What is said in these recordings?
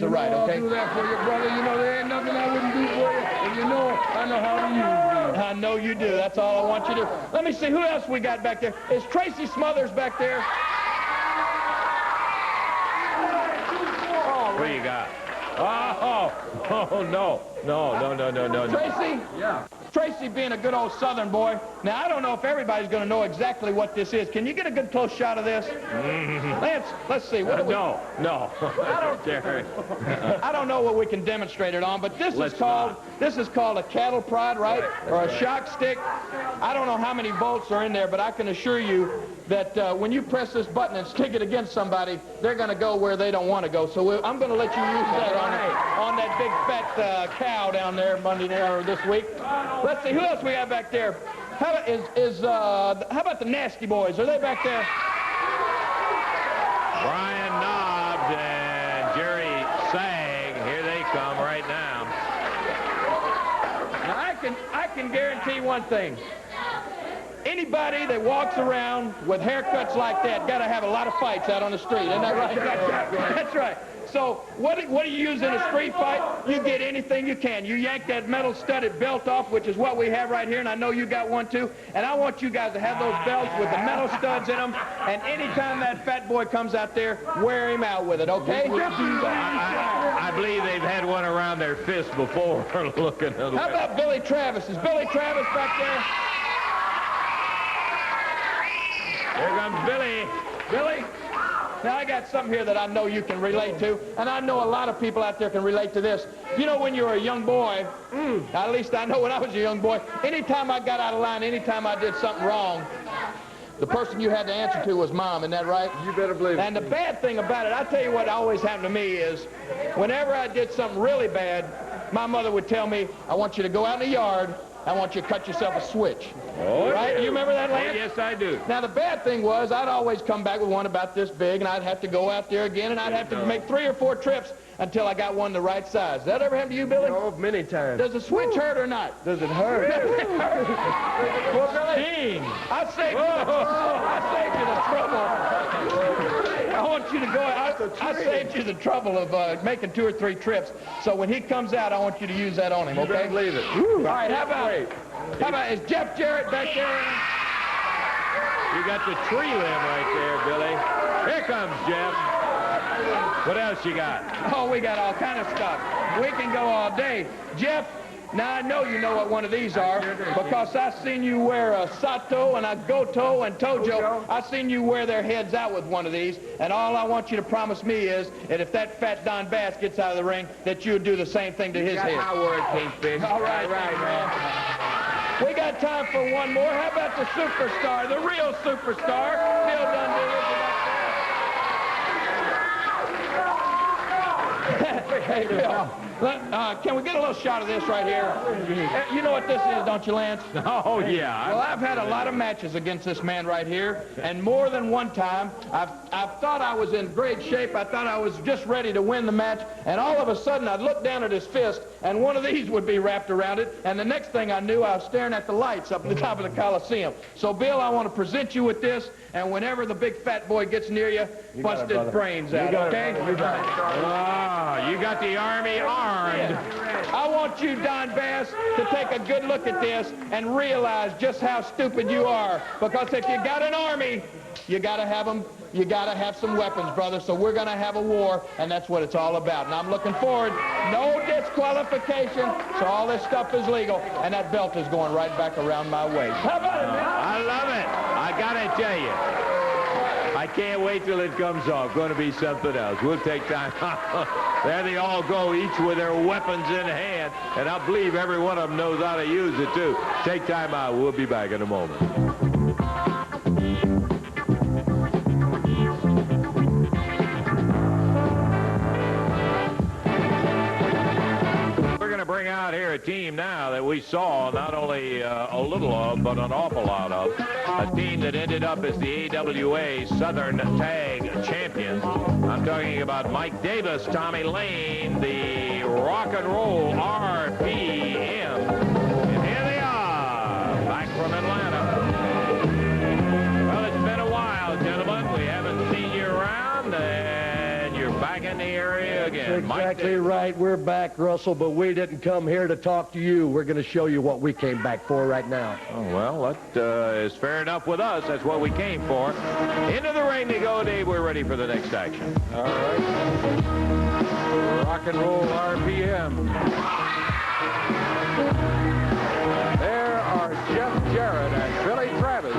It's right, okay? I'll do that for you, brother. You know, there ain't nothing I wouldn't do for you. And you know, I know how to use these. I know you do. That's all I want you to do. Let me see, who else we got back there? Is Tracy Smothers back there? What do you got? Oh, no. Tracy? Yeah. Tracy being a good old Southern boy. Now, I don't know if everybody's going to know exactly what this is. Can you get a good close shot of this? Lance, let's see. What No. I don't know what we can demonstrate it on, but this is called a cattle prod, right? Or a shock stick. I don't know how many bolts are in there, but I can assure you that when you press this button and stick it against somebody, they're going to go where they don't want to go. So I'm going to let you use that on that big fat cow down there Monday or this week. Let's see, who else we have back there? How about the Nasty Boys? Are they back there? Brian Knobs and Jerry Sag, here they come right now. Now, I can guarantee one thing. Anybody that walks around with haircuts like that got to have a lot of fights out on the street. Isn't that right? That's right. So what do you use in a street fight? You get anything you can. You yank that metal studded belt off, which is what we have right here, and I know you got one too. And I want you guys to have those belts with the metal studs in them. And anytime that fat boy comes out there, wear him out with it, okay? I believe they've had one around their fist before. Looking at How about Billy Travis? Is Billy Travis back there? Here comes Billy. Billy? Now, I got something here that I know you can relate to, and I know a lot of people out there can relate to this. You know, when you were a young boy, at least I know when I was a young boy, anytime I got out of line, anytime I did something wrong, the person you had to answer to was Mom, isn't that right? You better believe it. And the bad thing about it, I tell you what always happened to me is, whenever I did something really bad, my mother would tell me, I want you to go out in the yard, I want you to cut yourself a switch. Oh, right? Yeah. You remember that, Lance? Oh, yes, I do. Now, the bad thing was I'd always come back with one about this big, and I'd have to go out there again, and I'd have to make 3 or 4 trips until I got one the right size. Does that ever happen to you, Billy? Oh, many times. Does the switch hurt or not? Does it hurt? Well, Billy, I saved you the trouble. I want you to go. I saved you the trouble of making 2 or 3 trips. So when he comes out, I want you to use that on him, okay? You better believe it. All right, how about, is Jeff Jarrett back there? You got the tree limb right there, Billy. Here comes Jeff. What else you got? Oh, we got all kind of stuff. We can go all day. Jeff, now I know you know what one of these are because I seen you wear a Sato and a Goto and Tojo. I seen you wear their heads out with one of these, and all I want you to promise me is that if that fat Don Bass gets out of the ring, that you'll do the same thing to his head. My word, Kingfish. All right, man. We got time for one more. How about the superstar, the real superstar, Bill Dundee? Hey, Bill, can we get a little shot of this right here? You know what this is, don't you, Lance? Oh, yeah. Well, I've had a lot of matches against this man right here, and more than one time, I've thought I was in great shape. I thought I was just ready to win the match, and all of a sudden, I'd look down at his fist, and one of these would be wrapped around it, and the next thing I knew, I was staring at the lights up at the top of the Coliseum. So, Bill, I want to present you with this, and whenever the big fat boy gets near you, bust his brains out, okay? You got the Army armed. I want you, Don Bass, to take a good look at this and realize just how stupid you are. Because if you got an army, you got to have them. You got to have some weapons, brother. So we're going to have a war, and that's what it's all about. And I'm looking forward. No disqualification. So all this stuff is legal, and that belt is going right back around my waist. How about it, man? I love it. I got to tell you. I can't wait till it comes off. Going to be something else. We'll take time. There they all go, each with their weapons in hand. And I believe every one of them knows how to use it, too. Take time out. We'll be back in a moment. Bring out here a team now that we saw not only a little of, but an awful lot of. A team that ended up as the AWA Southern Tag Champions. I'm talking about Mike Davis, Tommy Lane, the Rock and Roll RPM. And here they are, back from Atlanta. Well, it's been a while, gentlemen. We haven't seen you around, and you're back in the area again. exactly right. We're back, Russell, but we didn't come here to talk to you. We're going to show you what we came back for right now. Oh, well, that is fair enough with us. That's what we came for. Into the ring they go, Dave. We're ready for the next action. All right. Rock and roll RPM. There are Jeff Jarrett and Billy Travis.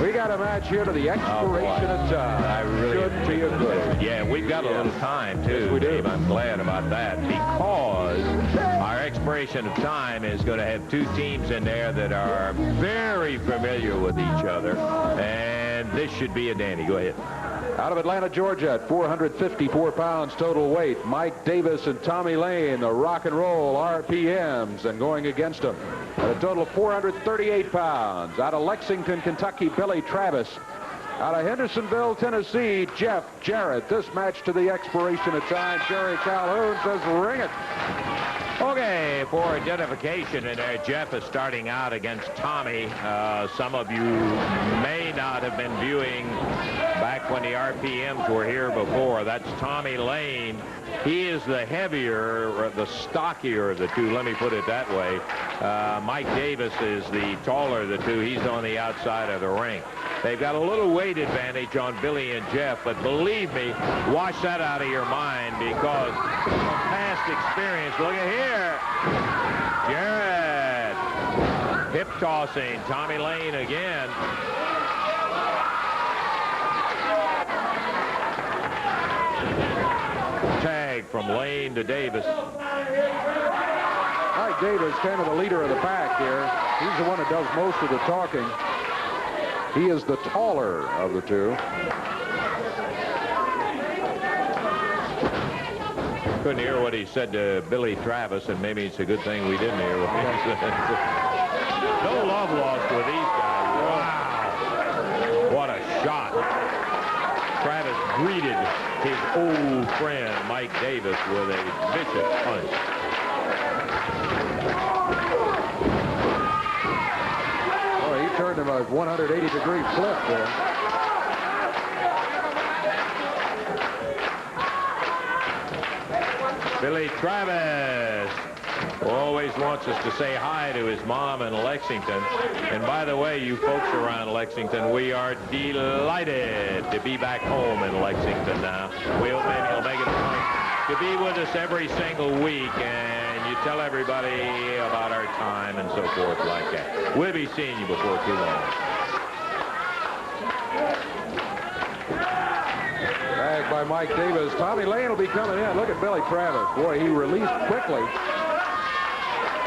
We got a match here to the expiration of time. I really Good to you good. Yeah, we've got a little time, too, Yes, we do. Dave. I'm glad about that because our expiration of time is going to have two teams in there that are very familiar with each other, and this should be a dandy. Go ahead. Out of Atlanta, Georgia, at 454 pounds total weight, Mike Davis and Tommy Lane, the rock and roll RPMs, and going against them at a total of 438 pounds. Out of Lexington, Kentucky, Billy Travis. Out of Hendersonville, Tennessee, Jeff Jarrett. This match to the expiration of time. Jerry Calhoun says, ring it. Okay, for identification in there, Jeff is starting out against Tommy. Some of you may not have been viewing back when the RPMs were here before. That's Tommy Lane. He is the heavier, the stockier of the two, let me put it that way. Mike Davis is the taller of the two. He's on the outside of the ring. They've got a little weight advantage on Billy and Jeff, but believe me, wash that out of your mind because from past experience, look at here. Jarrett. Hip tossing. Tommy Lane again. Tag from Lane to Davis. Mike Davis, kind of the leader of the pack here. He's the one that does most of the talking. He is the taller of the two. Couldn't hear what he said to Billy Travis, and maybe it's a good thing we didn't hear what he said. No love lost with these guys. Wow. What a shot. Travis greeted his old friend, Mike Davis, with a vicious punch. Oh, he turned him a 180-degree flip there. Billy Travis always wants us to say hi to his mom in Lexington. And by the way, you folks around Lexington, we are delighted to be back home in Lexington now. We hope maybe he'll make it a point to be with us every single week, and you tell everybody about our time and so forth like that. We'll be seeing you before too long. Bagged by Mike Davis. Tommy Lane will be coming in. Look at Billy Travis. Boy, he released quickly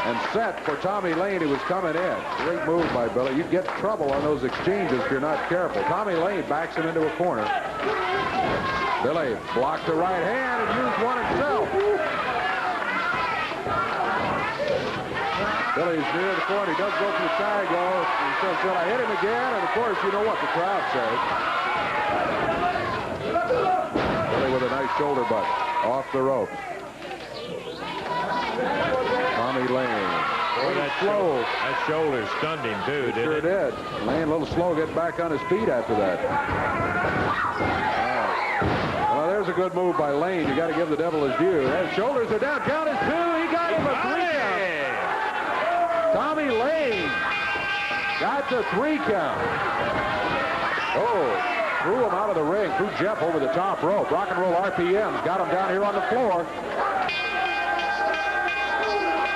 and set for Tommy Lane, who was coming in. Great move by Billy. You get trouble on those exchanges if you're not careful. Tommy Lane backs him into a corner. Billy blocked the right hand and used one himself. Billy's near the corner. He does go for the tag, though. He says, "Will I hit him again?" And, of course, you know what the crowd says. Billy with a nice shoulder butt off the rope. Tommy Lane. Boy, that slow. That shoulder stunned him, too, didn't Sure it? did. Lane a little slow getting back on his feet after that. Well, there's a good move by Lane. You got to give the devil his due. His shoulders are down. Count is two. He got him a 3 count. Tommy Lane got the 3 count. Oh, threw him out of the ring. Threw Jeff over the top rope. Rock and roll RPMs got him down here on the floor.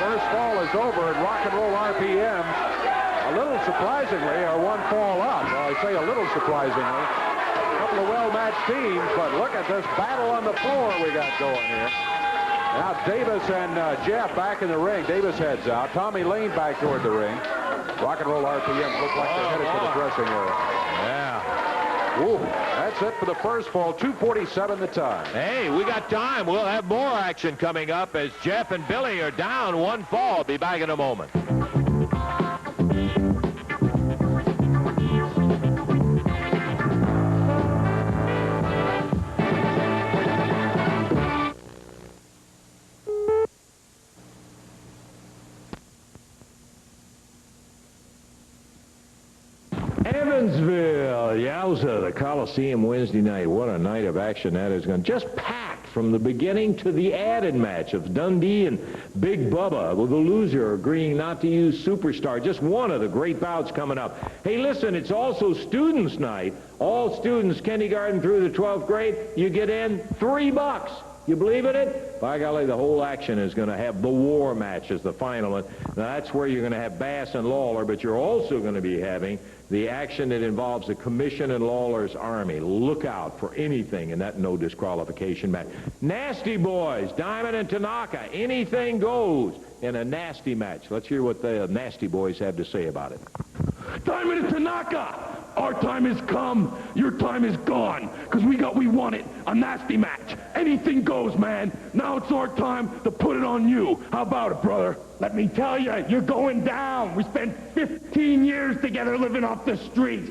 First fall is over, and rock and roll RPMs, a little surprisingly, are one fall up. Well, I say a little surprisingly. A couple of well-matched teams, but look at this battle on the floor we got going here. Now Davis and Jeff back in the ring. Davis heads out. Tommy Lane back toward the ring. Rock and roll RPMs look like they're headed for the dressing area. Yeah. Ooh, that's it for the first fall. 2:47 the time. Hey, we got time. We'll have more action coming up as Jeff and Billy are down one fall. Be back in a moment. And Evansville, yowza, the Coliseum Wednesday night. What a night of action that is going to just packed from the beginning to the added match of Dundee and Big Bubba, with the loser agreeing not to use Superstar. Just one of the great bouts coming up. Hey, listen, it's also students' night. All students, kindergarten through the 12th grade, you get in $3. You believe in it? By golly, the whole action is going to have the war match as the final. And that's where you're going to have Bass and Lawler, but you're also going to be having the action that involves the Commission and Lawler's Army. Look out for anything in that no disqualification match. Nasty Boys, Diamond and Tanaka, anything goes in a nasty match. Let's hear what the Nasty Boys have to say about it. Diamond and Tanaka, our time has come. Your time is gone. Because we wanted a nasty match. Anything goes, man. Now it's our time to put it on you. How about it, brother? Let me tell you, you're going down. We spent 15 years together living off the streets.